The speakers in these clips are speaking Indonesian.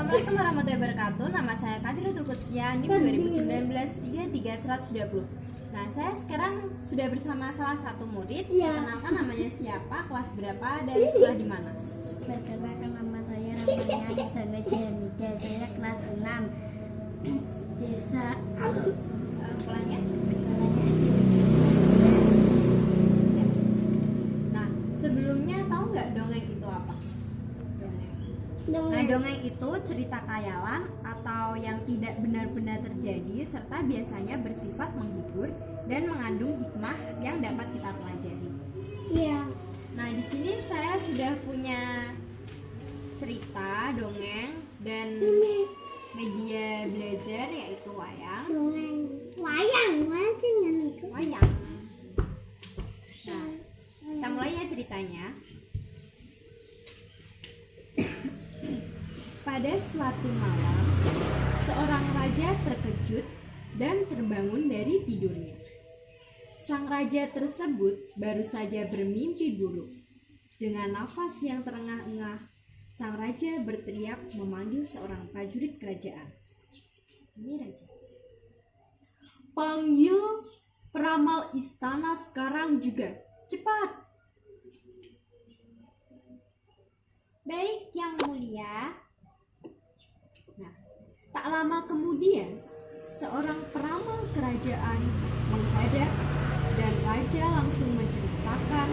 Assalamualaikum warahmatullahi wabarakatuh. Nama saya Kadiratul Qudsiah, NIM 2019 33120. Nah, saya sekarang sudah bersama salah satu murid. Kenalkan namanya siapa, kelas berapa, dan sekolah di mana? Perkenalkan nama saya namanya Sana Jamidah. Saya kelas 6 desa Sekolahnya? Nah, sebelumnya tahu nggak dongeng itu apa? Nah, dongeng itu cerita khayalan atau yang tidak benar-benar terjadi serta biasanya bersifat menghibur dan mengandung hikmah yang dapat kita pelajari. Iya. Nah, di sini saya sudah punya cerita dongeng dan media belajar yaitu wayang. Wayang. Wayang. Nah, kita mulai ya ceritanya. Pada suatu malam, seorang raja terkejut dan terbangun dari tidurnya. Sang raja tersebut baru saja bermimpi buruk. Dengan nafas yang terengah-engah, sang raja berteriak memanggil seorang prajurit kerajaan. Ini raja. Panggil peramal istana sekarang juga, cepat. Baik, yang mulia. Nah, tak lama kemudian, seorang peramal kerajaan menghadap dan raja langsung menceritakan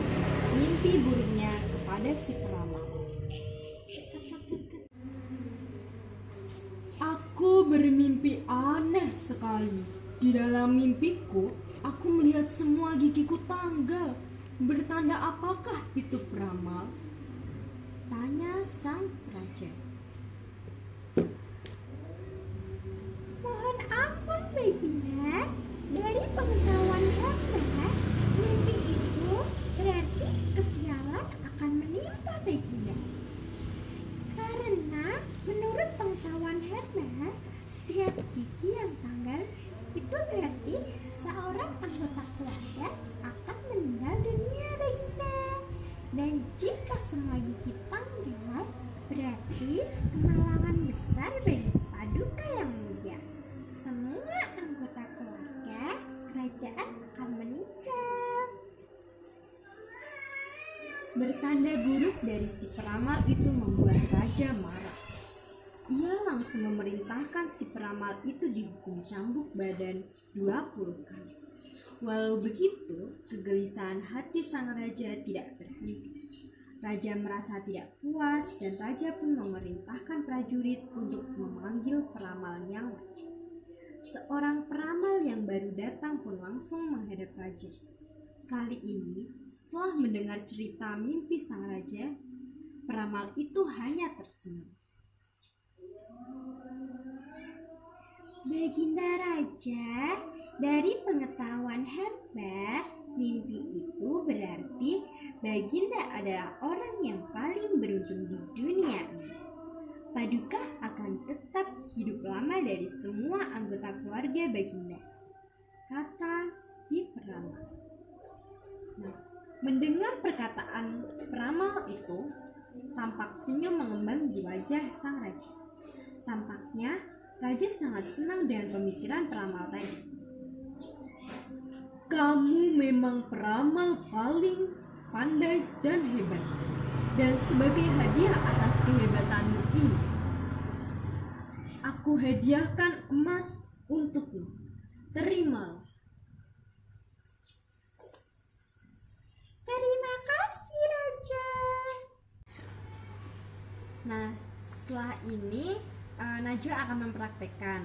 mimpi buruknya kepada si peramal. Aku bermimpi aneh sekali. Di dalam mimpiku, aku melihat semua gigiku tanggal. Bertanda apakah itu peramal? Tanya sang raja. Mohon ampun Baginda, dari pengetahuan hamba, mimpi itu berarti kesialan akan menimpa Baginda. Karena menurut pengetahuan hamba, setiap gigi yang tanggal itu berarti seorang anggota keluarga akan meninggal dunia Baginda. Dan jika semua gigi tanggal, berarti kemalangan besar bagi paduka yang mulia. Semua anggota keluarga kerajaan akan meninggal. Bertanda buruk dari si peramal itu membuat raja marah. Ia langsung memerintahkan si peramal itu dihukum cambuk badan 20 kali. Walau begitu, kegelisahan hati sang raja tidak berhenti. Raja merasa tidak puas dan raja pun memerintahkan prajurit untuk memanggil peramal yang lain. Seorang peramal yang baru datang pun langsung menghadap raja. Kali ini, setelah mendengar cerita mimpi sang raja, peramal itu hanya tersenyum. Baginda Raja, dari pengetahuan hamba, mimpi itu berarti Baginda adalah orang yang paling beruntung di dunia ini. Paduka akan tetap hidup lama dari semua anggota keluarga Baginda, kata si peramal. Nah, mendengar perkataan peramal itu, tampak senyum mengembang di wajah sang raja. Tampaknya raja sangat senang dengan pemikiran peramal tadi. Kamu memang peramal paling pandai dan hebat. Dan sebagai hadiah atas kehebatanmu ini, aku hadiahkan emas untukmu. Terima. Terima kasih Raja. Nah, setelah ini Najwa akan mempraktekkan.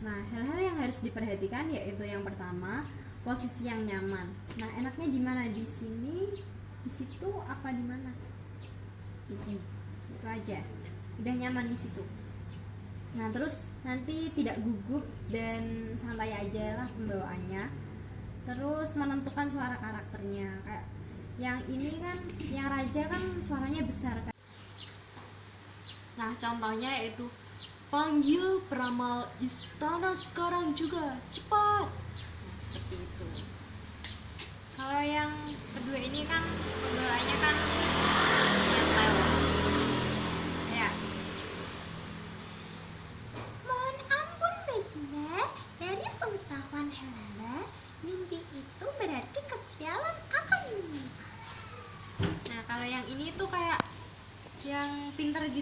Nah, hal-hal yang harus diperhatikan yaitu yang pertama, posisi yang nyaman. Nah, enaknya di mana? Di sini, di situ, apa di mana? Di sini. Situ aja. Udah nyaman di situ. Nah, terus nanti tidak gugup dan santai aja lah pembawaannya. Terus menentukan suara karakternya. Kayak yang ini kan, yang raja kan suaranya besar kan. Nah, contohnya yaitu panggil peramal istana sekarang juga, cepat. Nah, seperti itu. Kalau yang kedua ini kan pembawaannya kan nyantai. Ya.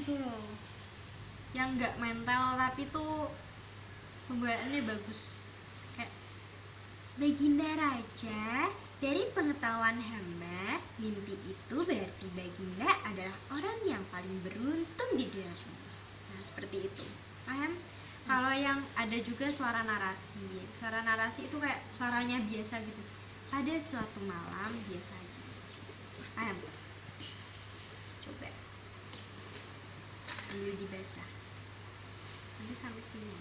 gitu loh, yang nggak mental tapi tuh pembawaannya bagus. Kayak Baginda Raja, dari pengetahuan hamba, mimpi itu berarti Baginda adalah orang yang paling beruntung di dunia ini. Nah, seperti itu. Paham? Kalau yang ada juga suara narasi. Suara narasi itu kayak suaranya biasa gitu. Pada suatu malam biasa aja. Paham? Coba sambil dibaca. Nanti sampai sini.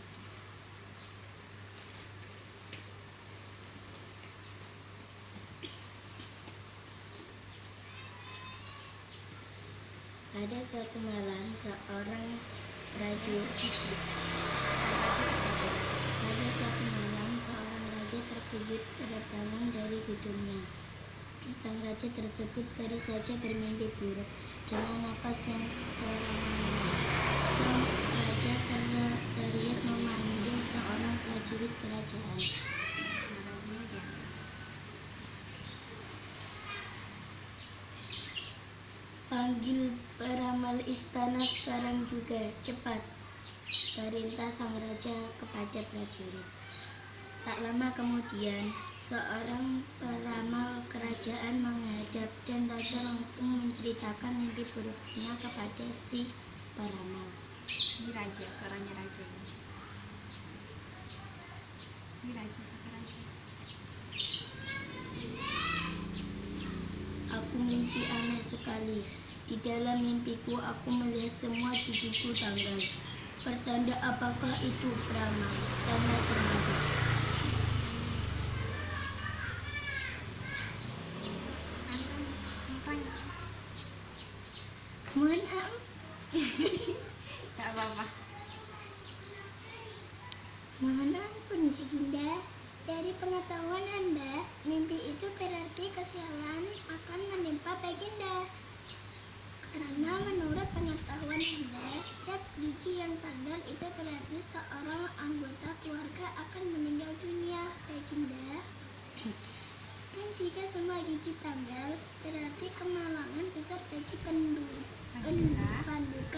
Pada suatu malam seorang prajurit terkejut terbangun dari tidurnya. Sang raja tersebut baru saja bermimpi buruk dengan nafas yang terengah-engah. Sang raja teriak memanggil seorang prajurit kerajaan. Panggil peramal istana sekarang juga, cepat, perintah sang raja kepada prajurit. Tak lama kemudian, seorang peramal kerajaan menghadap dan raja langsung menceritakan mimpi buruknya kepada si peramal. Ini raja, suaranya raja ini. Ini raja, apa raja? Aku mimpi aneh sekali. Di dalam mimpiku aku melihat semua cucuku tanggal. Pertanda apakah itu, peramal? Tanya sang raja. Mohon maaf. Gak apa-apa. Mohon ampun, Baginda. Dari pengetahuan Anda, mimpi itu berarti kesialan akan menimpa Baginda. Karena menurut pengetahuan Anda, setiap biji yang tanggal itu berarti seorang anggota keluarga akan meninggal dunia, Baginda. Dan jika semua gigi tanggal, berarti kemalangan besar bagi penduka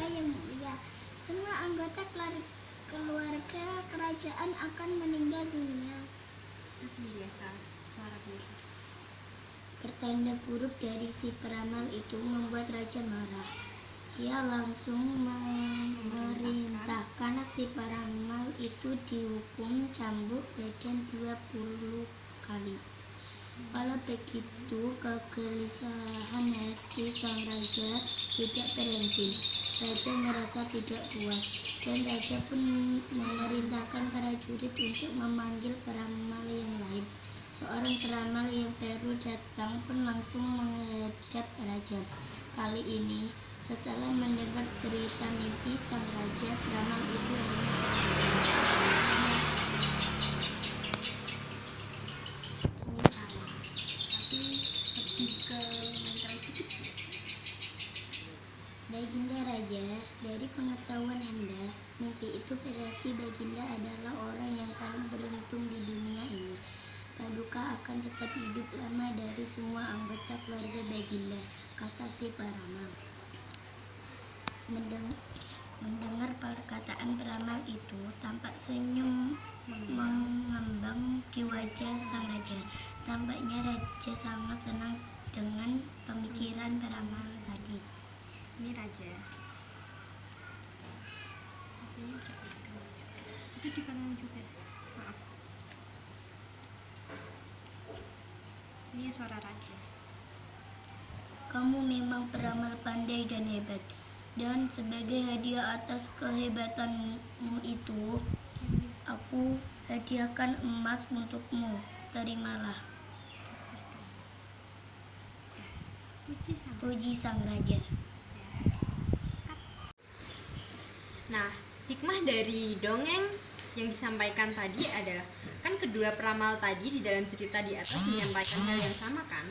yang mulia. Semua anggota keluarga kerajaan akan meninggal dunia. Itu biasa, suara biasa. Pertanda buruk dari si peramal itu membuat raja marah. Ia langsung memerintahkan si peramal itu dihukum cambuk badan 20 kali. Walau begitu, kegelisahan hati sang raja tidak berhenti. Raja merasa tidak puas, dan raja pun memerintahkan prajurit untuk memanggil peramal yang lain. Seorang peramal yang baru datang pun langsung menghadap raja. Kali ini, setelah mendengar cerita mimpi sang raja, peramal itu Baginda Raja, dari pengetahuan Anda, mimpi itu berarti Baginda adalah orang yang paling beruntung di dunia ini. Paduka akan tetap hidup lama dari semua anggota keluarga Baginda, kata si peramal. Mendengar perkataan peramal itu, tampak senyum mengembang di wajah sang raja. Tampaknya raja sangat senang dengan pemikiran peramal tadi. Ini raja. Itu di kanan juga. Maaf. Ini suara raja. Kamu memang peramal pandai dan hebat. Dan sebagai hadiah atas kehebatanmu itu, aku hadiahkan emas untukmu. Terimalah. Puji sang raja. Nah, hikmah dari dongeng yang disampaikan tadi adalah, kan kedua peramal tadi di dalam cerita di atas menyampaikan hal yang sama kan,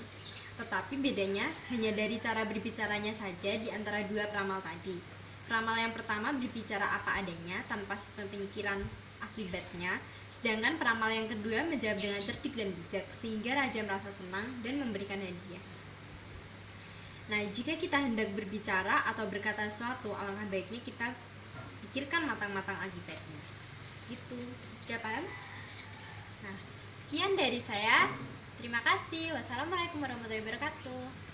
tetapi bedanya hanya dari cara berbicaranya saja di antara dua peramal tadi. Peramal yang pertama berbicara apa adanya tanpa pemikiran akibatnya, sedangkan peramal yang kedua menjawab dengan cerdik dan bijak sehingga raja merasa senang dan memberikan hadiah. Nah, jika kita hendak berbicara atau berkata sesuatu, alangkah baiknya kita pikirkan matang-matang akibatnya. Gitu. Sudah paham? Nah, sekian dari saya. Terima kasih. Wassalamualaikum warahmatullahi wabarakatuh.